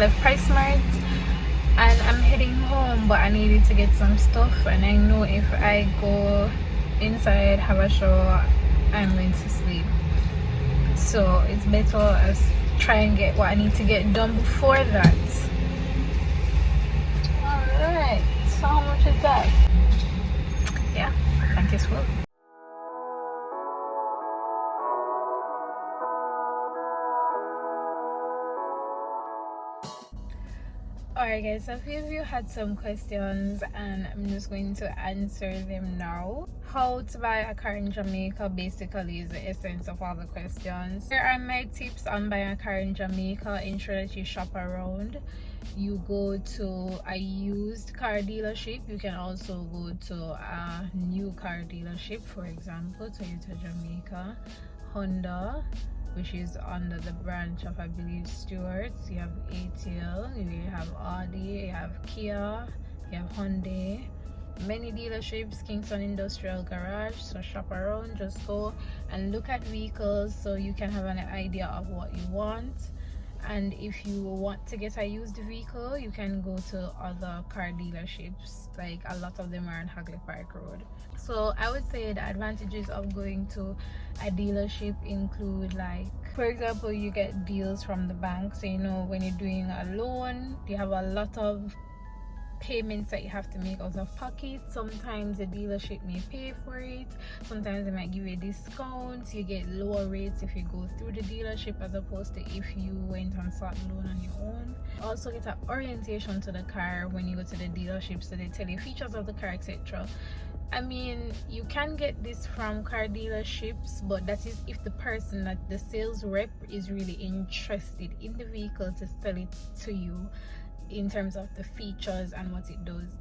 left PriceSmart and I'm heading home, but I needed to get some stuff, and I know if I go inside, have a shower, I'm going to sleep. So it's better as try and get what I need to get done before that. Alright, so how much is that? Yeah, thank you so. Alright guys, so a few of you had some questions and I'm just going to answer them now. How to buy a car in Jamaica basically is the essence of all the questions. Here are my tips on buying a car in Jamaica. Ensure that you shop around. You go to a used car dealership. You can also go to a new car dealership, for example Toyota Jamaica, Honda, which is under the branch of, I believe, Stewart's. You have ATL, you have Audi, you have Kia, you have Hyundai, many dealerships, Kingston Industrial Garage. So shop around, just go and look at vehicles so you can have an idea of what you want. And if you want to get a used vehicle, you can go to other car dealerships, like a lot of them are on Hagley Park Road. So I would say the advantages of going to a dealership include, like, for example, you get deals from the bank. So you know, when you're doing a loan, you have a lot of payments that you have to make out of pocket. Sometimes the dealership may pay for it, sometimes they might give you a discount. You get lower rates if you go through the dealership as opposed to if you went and sought loan on your own. Also get an orientation to the car when you go to the dealership, so they tell you features of the car, etc. I mean, you can get this from car dealerships, but that is if the person, that the sales rep, is really interested in the vehicle to sell it to you in terms of the features and what it does.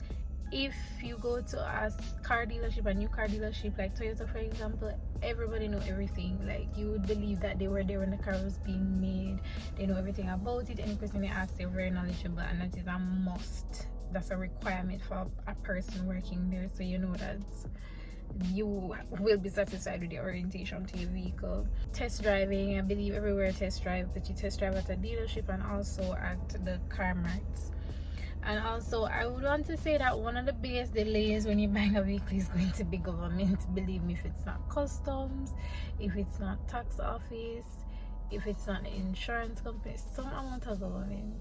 If you go to a car dealership, a new car dealership like Toyota, for example, everybody know everything. Like, you would believe that they were there when the car was being made. They know everything about it. Any person they ask, they're very knowledgeable, and that is a must. That's a requirement for a person working there, so you know that you will be satisfied with the orientation to your vehicle. Test driving, I believe everywhere test drive, but you test drive at a dealership and also at the car marts. And also, I would want to say that one of the biggest delays when you're buying a vehicle is going to be government. Believe me, if it's not customs, if it's not tax office, if it's not the insurance company, some amount of government,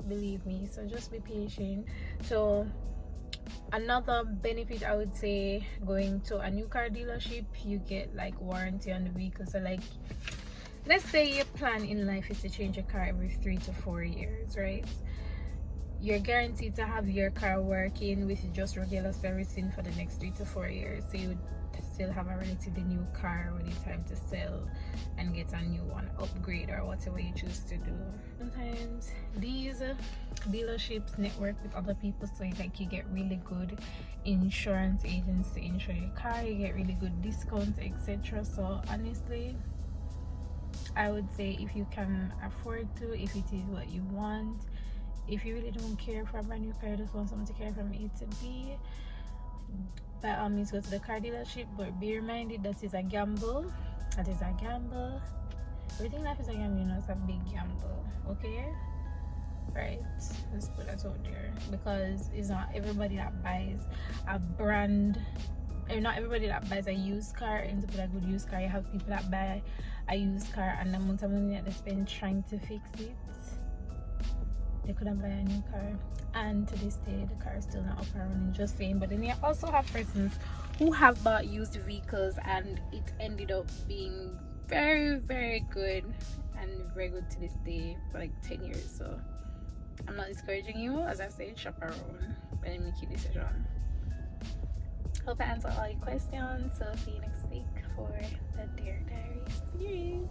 believe me. So just be patient. So another benefit, I would say, going to a new car dealership, you get like warranty on the vehicle. So like, let's say your plan in life is to change your car every 3 to 4 years, right? You're guaranteed to have your car working with just regular servicing for the next 3 to 4 years. So you would still have a relatively new car when it's time to sell and get a new one, upgrade, or whatever you choose to do. Sometimes these dealerships network with other people, so like you get really good insurance agents to insure your car, you get really good discounts, etc. So honestly, I would say if you can afford to, if it is what you want, if you really don't care for a brand new car, you just want something to carry from A to B, by all means go to the car dealership. But be reminded that is a gamble. That is a gamble. Everything in life is a gamble, you know. It's a big gamble, okay? Right, let's put that out there, because it's not everybody that buys a brand, and not everybody that buys a used car ends up with a good used car. You have people that buy a used car and the amount of money that they spend trying to fix it, they couldn't buy a new car, and to this day the car is still not up and running. Just saying. But then you also have persons who have bought used vehicles and it ended up being very, very good, and very good to this day for like 10 years. So I'm not discouraging you. As I said, shop around and make your decision. Hope I answered all your questions. So see you next week for the Dear Diary series.